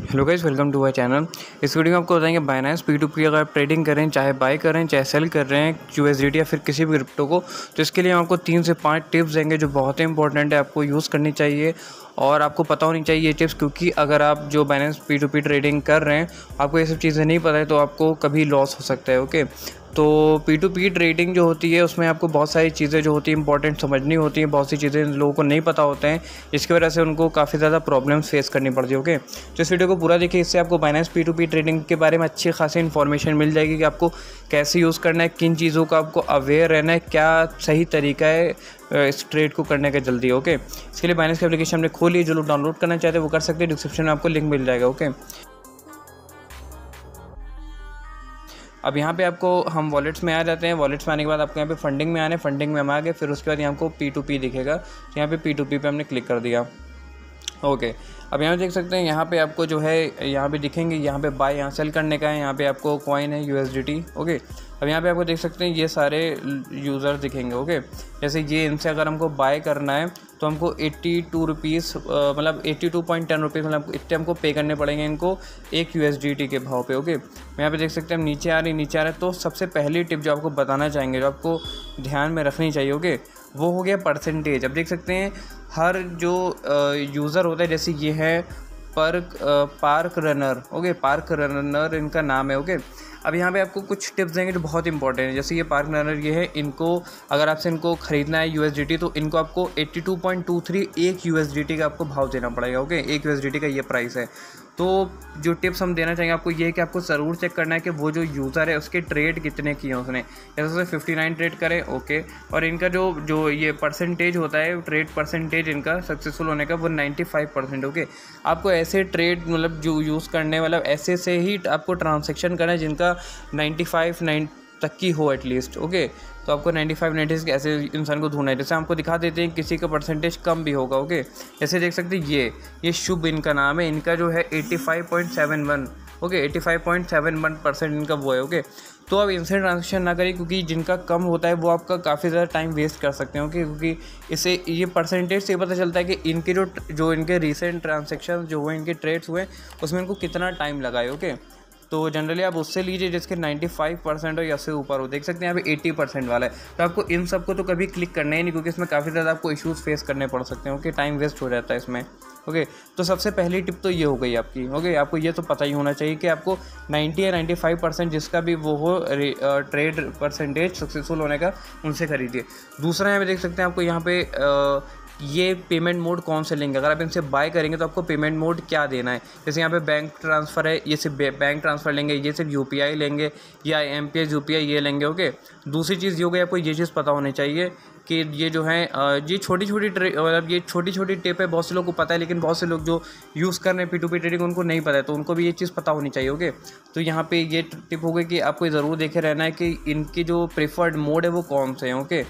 Hello guys, welcome to my channel. इस video में आपको बताएंगे बाइनेंस P2P अगर आप ट्रेडिंग करें, चाहे बाय करें चाहे सेल कर रहे हैं USDT या फिर किसी भी क्रिप्टो को, तो इसके लिए हम आपको 3 से 5 टिप्स देंगे जो बहुत ही इंपॉर्टेंट है, आपको यूज़ करनी चाहिए और आपको पता होनी चाहिए ये टिप्स, क्योंकि अगर आप जो बाइनेंस P2P ट्रेडिंग कर रहे हैं आपको ये सब चीज़ें नहीं पता है तो आपको कभी लॉस हो सकता है। ओके, तो P2P ट्रेडिंग जो होती है उसमें आपको बहुत सारी चीज़ें जो होती है इंपॉर्टेंट समझनी होती हैं, बहुत सी चीज़ें लोगों को नहीं पता होते हैं, इसकी वजह से उनको काफ़ी ज़्यादा प्रॉब्लम्स फेस करनी पड़ती है। ओके, तो इस वीडियो को पूरा देखिए, इससे आपको बाइनेंस P2P ट्रेडिंग के बारे में अच्छी खासी इन्फॉर्मेशन मिल जाएगी कि आपको कैसे यूज़ करना है, किन चीज़ों का आपको अवेयर रहना है, क्या सही तरीका है इस ट्रेड को करने का जल्दी। ओके, इसके लिए बाइनेंस की एप्लीकेशन हमने खोली, जो लोग डाउनलोड करना चाहते हैं वो कर सकते हैं, डिस्क्रिप्शन में आपको लिंक मिल जाएगा। ओके, अब यहाँ पे आपको हम वॉलेट्स में आ जाते हैं। वॉलेट्स में आने के बाद आपको यहाँ पे फंडिंग में आने, फंडिंग में हम आ गए, फिर उसके बाद यहाँ को P2P दिखेगा, तो यहाँ पे P2P पे हमने क्लिक कर दिया। ओके, अब यहाँ देख सकते हैं, यहाँ पे आपको जो है यहाँ पे दिखेंगे, यहाँ पे बाय यहाँ सेल करने का है, यहाँ पे आपको कॉइन है USDT। ओके, अब यहाँ पे आपको देख सकते हैं ये सारे यूज़र दिखेंगे। ओके, जैसे ये इनसे अगर हमको बाय करना है तो हमको 82 रुपीज़ मतलब 82.10 रुपीज़ मतलब इतने हमको पे करने पड़ेंगे इनको एक USDT के भाव पे। ओके, यहाँ पे देख सकते हैं हम नीचे आ रहे हैं। तो सबसे पहली टिप जो आपको बताना चाहेंगे, जो आपको ध्यान में रखनी चाहिए, ओके, वो हो गया परसेंटेज। अब देख सकते हैं हर जो यूज़र होता है, जैसे ये है park runner. Okay, park runner इनका नाम है। ओके, अब यहाँ पे आपको कुछ टिप्स देंगे जो बहुत इंपॉर्टेंट है। जैसे ये पार्क रनर ये है, इनको अगर आपसे इनको ख़रीदना है USDT तो इनको आपको 82.23 एक USDT का आपको भाव देना पड़ेगा। ओके, एक USDT का ये प्राइस है। तो जो टिप्स हम देना चाहेंगे आपको ये है कि आपको ज़रूर चेक करना है कि वो जो यूज़र है उसके ट्रेड कितने किए हैं उसने। जैसे 59 ट्रेड करे, ओके, और इनका जो ये परसेंटेज होता है, ट्रेड परसेंटेज इनका सक्सेसफुल होने का वो 95%। ओके, आपको ऐसे ट्रेड मतलब जो यूज़ करने मतलब ऐसे से ही आपको ट्रांजेक्शन करना है जिनका 95 तक की हो एटलीस्ट। ओके, तो आपको 95 के ऐसे इंसान को ढूंढना है। जैसे हमको दिखा देते हैं किसी का परसेंटेज कम भी होगा। ओके, जैसे देख सकते हैं ये शुभ इनका नाम है, इनका जो है 85.71। ओके, 85.71% इनका वो है। ओके, तो आप इनसे ट्रांजेक्शन ना करें, क्योंकि जिनका कम होता है वो आपका काफ़ी ज़्यादा टाइम वेस्ट कर सकते हैं। ओके, क्योंकि इससे ये परसेंटेज से पता चलता है कि इनके जो इनके रिसेंट ट्रांजेक्शन जो हुए, इनके ट्रेड्स हुए, उसमें इनको कितना टाइम लगा है। ओके, तो जनरली आप उससे लीजिए जिसके 95% हो या से ऊपर हो। देख सकते हैं यहाँ पे 80% वाला है, तो आपको इन सब को तो कभी क्लिक करना ही नहीं, क्योंकि इसमें काफ़ी ज़्यादा आपको इश्यूज़ फेस करने पड़ सकते हैं। ओके, टाइम वेस्ट हो जाता है इसमें। ओके, तो सबसे पहली टिप तो ये हो गई आपकी। ओके, आपको ये तो पता ही होना चाहिए कि आपको 90 या 95% जिसका भी वो हो ट्रेड परसेंटेज सक्सेसफुल होने का, उनसे खरीदिए। दूसरा यहाँ पे देख सकते हैं आपको यहाँ पे ये पेमेंट मोड कौन से लेंगे। अगर आप इनसे बाय करेंगे तो आपको पेमेंट मोड क्या देना है। जैसे यहाँ पे बैंक ट्रांसफ़र है, ये सिर्फ बैंक ट्रांसफ़र लेंगे, ये सिर्फ UPI लेंगे, या MPS UPI ये लेंगे। ओके, दूसरी चीज़ ये हो गई, आपको ये चीज़ पता होनी चाहिए कि ये जो है ये छोटी छोटी मतलब ये छोटी छोटी टिप है, बहुत से लोगों को पता है, लेकिन बहुत से लोग जो यूज़ कर रहे हैं P2P ट्रेडिंग उनको नहीं पता है, तो उनको भी ये चीज़ पता होनी चाहिए। ओके, तो यहाँ पे ये टिप हो गई कि आपको ज़रूर देखे रहना है कि इनकी जो प्रेफर्ड मोड है वो कौन से हैं। ओके,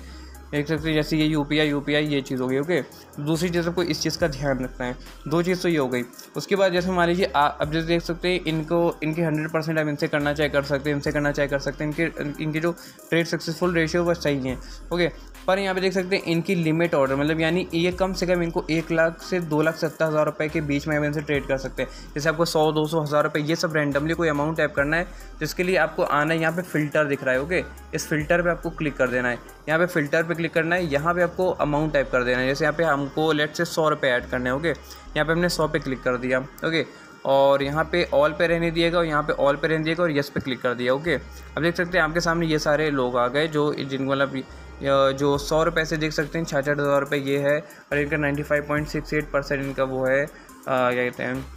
देख सकते हैं जैसे ये UPI ये चीज़ हो गई। ओके, दूसरी चीज़ आपको इस चीज़ का ध्यान रखना है। दो चीज़ तो ये हो गई। उसके बाद जैसे मान लीजिए अब जैसे देख सकते हैं इनके 100% आप इनसे करना चाहे कर सकते हैं, इनसे करना चाहे कर सकते हैं। इनकी जो ट्रेड सक्सेसफुल रेशियो वो सही है। ओके, पर यहाँ पे देख सकते हैं इनकी लिमिट ऑर्डर मतलब यानी ये कम से कम इनको 1 लाख से 2,70,000 रुपये के बीच में हम इनसे ट्रेड कर सकते हैं। जैसे आपको 100, 200, 1000 रुपये ये सब रैंडमली कोई अमाउंट टाइप करना है, जिसके लिए आपको आना है, यहाँ पे फ़िल्टर दिख रहा है। ओके, इस फिल्टर पे आपको क्लिक कर देना है, यहाँ पे फ़िल्टर पे क्लिक करना है, यहाँ पे आपको अमाउंट टाइप कर देना है। जैसे यहाँ पे हमको लेट से 100 रुपये ऐड करने हैं। ओके, यहाँ पे हमने 100 पे क्लिक कर दिया। ओके, और यहाँ पे ऑल पे रहने दिएगा और यहाँ पे ऑल पे रहने दिएगा और येस पे क्लिक कर दिया। ओके, अब देख सकते हैं आपके सामने ये सारे लोग आ गए जो जिनको मतलब जो 100 रुपये से देख सकते हैं 66,000 रुपये ये है, और इनका 95.68% इनका वो है क्या कहते हैं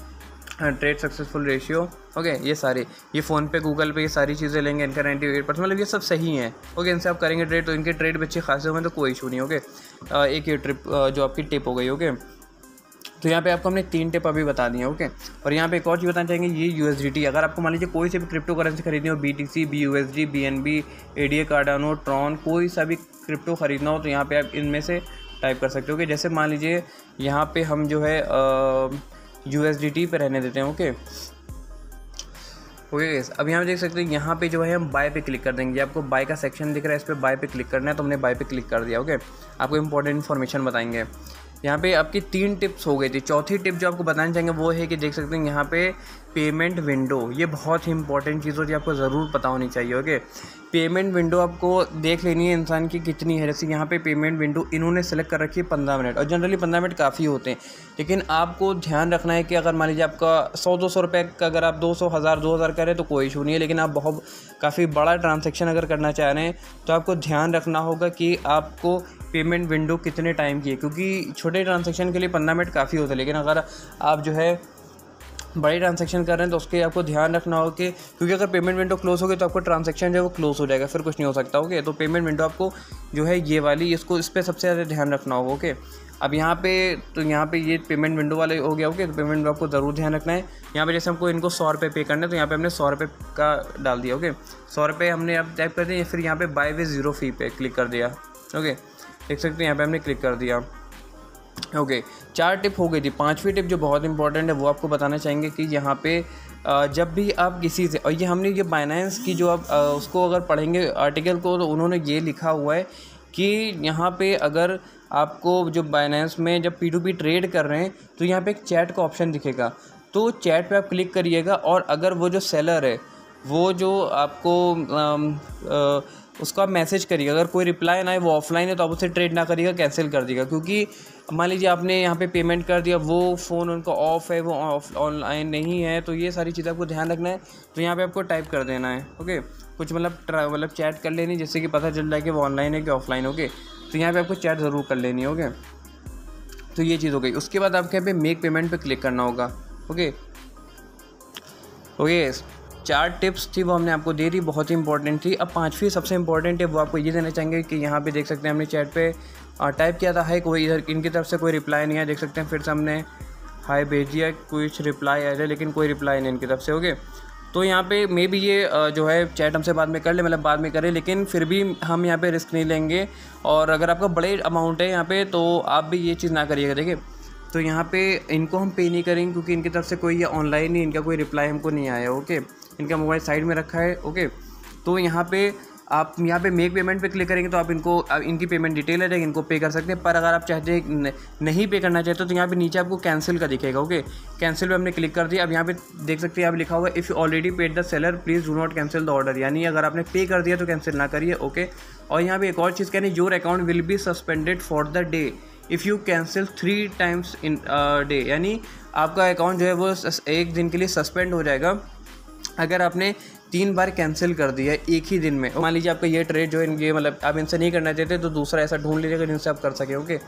ट्रेड सक्सेसफुल रेशियो। ओके, ये सारे ये फ़ोन पे गूगल पे ये सारी चीज़ें लेंगे, इनका 98% मतलब ये सब सही हैं। ओके, इनसे आप करेंगे ट्रेड तो इनके ट्रेड भी अच्छे खासे होंगे, तो कोई इशू नहीं। ओके, एक ये ट्रिप जो आपकी टिप हो गई। ओके, तो यहाँ पे आपको हमने 3 टिप अभी बता दी हैं। ओके, और यहाँ पे एक और चीज़ बताना चाहेंगे, ये USDT अगर आपको मान लीजिए कोई से भी क्रिप्टो करेंसी खरीदनी हो, BTC, BUSD, BNB, ADA, Cardano, Tron, कोई सा भी क्रिप्टो ख़रीदना हो तो यहाँ पे आप इनमें से टाइप कर सकते हो। कि जैसे मान लीजिए यहाँ पे हम जो है USDT पे रहने देते हैं। ओके, अब यहाँ पे देख सकते हैं यहाँ पे जो है हम बाय पे क्लिक कर देंगे। आपको बाय का सेक्शन दिख रहा है, इस पर बाय पे क्लिक करना है, तो हमने बाय पे क्लिक कर दिया। ओके, आपको इंपॉर्टेंट इन्फॉर्मेशन बताएंगे। यहाँ पे आपकी 3 टिप्स हो गई थी। चौथी टिप जो आपको बताना चाहेंगे वो है कि देख सकते हैं यहाँ पे पेमेंट विंडो, ये बहुत ही इंपॉर्टेंट चीज़ होती है, आपको ज़रूर पता होनी चाहिए। ओके, पेमेंट विंडो आपको देख लेनी है इंसान की कितनी है। जैसे यहाँ पे पेमेंट विंडो इन्होंने सेलेक्ट कर रखी है 15 मिनट, और जनरली 15 मिनट काफ़ी होते हैं, लेकिन आपको ध्यान रखना है कि अगर मान लीजिए आपका 100-200 रुपये का अगर आप 200, 1000, 2000 करें तो कोई इशू नहीं है, लेकिन आप बहुत काफ़ी बड़ा ट्रांजेक्शन अगर करना चाह रहे हैं तो आपको ध्यान रखना होगा कि आपको पेमेंट विंडो कितने टाइम की है, क्योंकि छोटे ट्रांजेक्शन के लिए 15 मिनट काफ़ी होता है, लेकिन अगर आप जो है बड़ी ट्रांजैक्शन कर रहे हैं तो उसके आपको ध्यान रखना होगा कि, क्योंकि अगर पेमेंट विंडो क्लोज हो गई तो आपको ट्रांजैक्शन जो है वो क्लोज हो जाएगा, फिर कुछ नहीं हो सकता। ओके, तो पेमेंट विंडो आपको जो है ये वाली, इसको इस पर सबसे ज़्यादा ध्यान रखना होगा। ओके, अब यहाँ पे तो यहाँ पे ये पेमेंट विंडो वाले हो गया। ओके, तो पेमेंट विंडो आपको ज़रूर ध्यान रखना है। यहाँ पे जैसे हमको इनको 100 रुपये पे करना है तो यहाँ पे हमने 100 रुपये का डाल दिया। ओके, 100 रुपये हमने अब टाइप कर दिया, फिर यहाँ पे बाय विद 0 फी पे क्लिक कर दिया। ओके, देख सकते हैं यहाँ पे हमने क्लिक कर दिया। ओके, 4 टिप हो गई थी। 5वीं टिप जो बहुत इंपॉर्टेंट है वो आपको बताना चाहेंगे कि यहाँ पे जब भी आप किसी से, और ये हमने ये बाइनेंस की जो आप उसको अगर पढ़ेंगे आर्टिकल को तो उन्होंने ये लिखा हुआ है कि यहाँ पे अगर आपको जो बाइनेंस में जब P2P ट्रेड कर रहे हैं तो यहाँ पे एक चैट का ऑप्शन दिखेगा, तो चैट पे आप क्लिक करिएगा, और अगर वो जो सेलर है वो जो आपको उसका मैसेज करिएगा, अगर कोई रिप्लाई ना आए, वो ऑफलाइन है तो आप उससे ट्रेड ना करिएगा, कैंसिल कर दीजिएगा। क्योंकि मान लीजिए आपने यहाँ पे पेमेंट कर दिया, वो फ़ोन उनका ऑफ है, वो ऑनलाइन नहीं है, तो ये सारी चीज़ें आपको ध्यान रखना है। तो यहाँ पे आपको टाइप कर देना है। ओके, कुछ मतलब चैट कर लेनी, जिससे कि पता चल जाए कि वो ऑनलाइन है कि ऑफलाइन। ओके, तो यहाँ पे आपको चैट ज़रूर कर लेनी है। ओके, तो ये चीज़ हो गई। उसके बाद आपको यहाँ पे मेक पेमेंट पे क्लिक करना होगा। ओके, 4 टिप्स थी वो हमने आपको दे दी, बहुत ही इंपॉर्टेंट थी। अब 5वीं सबसे इंपॉर्टेंट है, वो आपको ये देना चाहेंगे कि यहाँ पे देख सकते हैं हमने चैट पे टाइप किया था हाय, कोई इधर इनकी तरफ से कोई रिप्लाई नहीं आया। देख सकते हैं फिर से हमने हाय भेज दिया, कुछ रिप्लाई आया है, लेकिन कोई रिप्लाई नहीं इनकी तरफ से। ओके, तो यहाँ पे मे भी ये जो है चैट हमसे बाद में कर ले, मतलब बाद में करें, लेकिन फिर भी हम यहाँ पे रिस्क नहीं लेंगे। और अगर आपका बड़े अमाउंट है यहाँ पे तो आप भी ये चीज़ ना करिएगा। देखिए, तो यहाँ पे इनको हम पे नहीं करेंगे क्योंकि इनकी तरफ से कोई ये ऑनलाइन नहीं, इनका कोई रिप्लाई हमको नहीं आया। ओके, इनका मोबाइल साइड में रखा है। ओके, तो यहाँ पे आप यहाँ पे मेक पेमेंट पे क्लिक करेंगे तो आप इनकी पेमेंट डिटेल है, इनको पे कर सकते हैं। पर अगर आप चाहते हैं नहीं पे करना चाहते तो यहाँ पे नीचे आपको कैंसिल का दिखेगा। ओके, कैंसिल पे हमने क्लिक कर दिया। अब यहाँ पे देख सकते हैं आप लिखा हुआ है if you already paid the seller please do not cancel the order, यानी अगर आपने पे कर दिया तो कैंसिल ना करिए। ओके, और यहाँ पे एक और चीज़ कहनी, your account will be suspended for the day if you cancel 3 times in day, यानी आपका अकाउंट जो है वो एक दिन के लिए सस्पेंड हो जाएगा अगर आपने 3 बार कैंसिल कर दिया एक ही दिन में। मान लीजिए आपका ये ट्रेड जो है ये मतलब आप इनसे नहीं करना चाहते तो दूसरा ऐसा ढूंढ लीजिएगा जिनसे आप कर सके। ओके,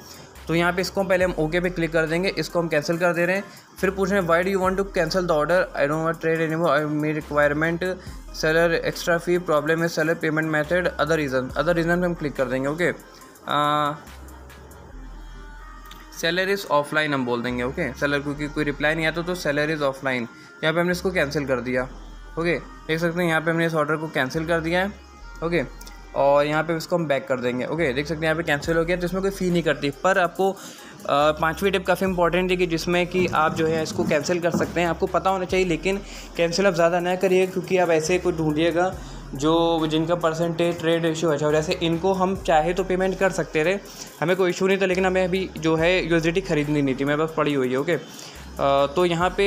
तो यहाँ पे इसको पहले हम ओके पे क्लिक कर देंगे, इसको हम कैंसिल कर दे रहे हैं। फिर पूछ रहे हैं why do you want to cancel the order, I don't want trade anymore, I may requirement seller extra fee, problem is seller payment method, other reason पे हम क्लिक कर देंगे। ओके, सेलर इज़ ऑफलाइन हम बोल देंगे। Okay, seller क्योंकि कोई reply नहीं आता तो सेलर इज़ ऑफलाइन, यहाँ पे हमने इसको कैंसिल कर दिया। ओके, देख सकते हैं यहाँ पे हमने इस ऑर्डर को कैंसिल कर दिया है। ओके, और यहाँ पे इसको हम बैक कर देंगे। ओके, देख सकते हैं यहाँ पे कैंसिल हो गया, तो इसमें कोई फ़ी नहीं करती। पर आपको 5वीं टिप काफ़ी इंपॉर्टेंट है कि जिसमें कि आप जो है इसको कैंसिल कर सकते हैं, आपको पता होना चाहिए, लेकिन कैंसिल आप ज़्यादा ना करिए क्योंकि आप ऐसे कोई ढूंढिएगा जो जिनका परसेंटेज ट्रेड रेशियो अच्छा हो। जैसे इनको हम चाहे तो पेमेंट कर सकते रहे, हमें कोई इशू नहीं था, लेकिन हमें अभी जो है USDT खरीदनी नहीं थी, मेरे पास पड़ी हुई है। ओके, तो यहाँ पे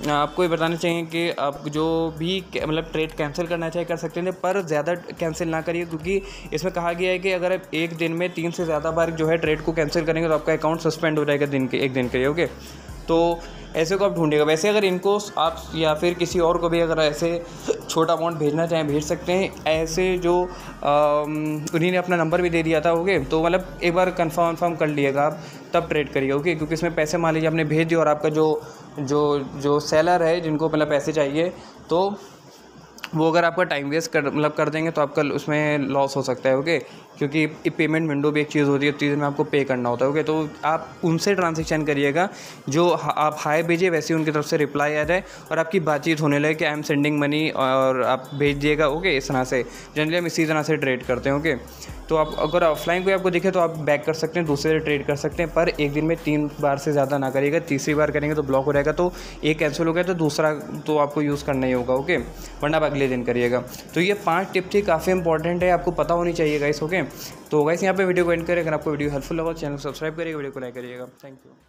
आपको ये बताना चाहिए कि आप जो भी मतलब ट्रेड कैंसिल करना चाहे कर सकते हैं, पर ज़्यादा कैंसिल ना करिए क्योंकि इसमें कहा गया है कि अगर आप एक दिन में 3 से ज़्यादा बार जो है ट्रेड को कैंसिल करेंगे तो आपका अकाउंट सस्पेंड हो जाएगा एक दिन के लिए। ओके, तो ऐसे को आप ढूंढिएगा। वैसे अगर इनको आप या फिर किसी और को भी अगर ऐसे छोटा अमाउंट भेजना चाहें भेज सकते हैं। ऐसे जो उन्हीं ने अपना नंबर भी दे दिया था। ओके, तो मतलब एक बार कंफर्म कर लिएगा आप तब ट्रेड करिए। ओके, क्योंकि इसमें पैसे मान लीजिए आपने भेज दिया और आपका जो सेलर है जिनको मतलब पैसे चाहिए तो वो अगर आपका टाइम वेस्ट कर देंगे तो आपका उसमें लॉस हो सकता है। ओके, क्योंकि पेमेंट विंडो भी एक चीज़ होती है, चीज़ में आपको पे करना होता है। ओके, तो आप उनसे ट्रांजेक्शन करिएगा जो आप हाई भेजिए वैसे उनकी तरफ से रिप्लाई आ जाए और आपकी बातचीत होने लगे कि आई एम सेंडिंग मनी और आप भेज दिएगा। ओके, इस तरह से जनरली हम इसी तरह से ट्रेड करते हैं। ओके, तो आप अगर ऑफलाइन कोई आपको दिखे तो आप बैक कर सकते हैं, दूसरे से ट्रेड कर सकते हैं, पर एक दिन में 3 बार से ज़्यादा ना करिएगा। तीसरी बार करेंगे तो ब्लॉक हो जाएगा, तो एक कैंसिल हो गया तो दूसरा तो आपको यूज़ करना ही होगा। ओके, वरना आप अगले दिन करिएगा। तो ये 5 टिप थी, काफ़ी इंपॉर्टेंट है, आपको पता होनी चाहिए गाइस। ओके, तो गाइस यहाँ पे वीडियो को एंड करें। अगर आपको वीडियो हेल्पफुल लगा तो चैनल को सब्सक्राइब करिएगा, वीडियो को लाइक करिएगा। Thank you.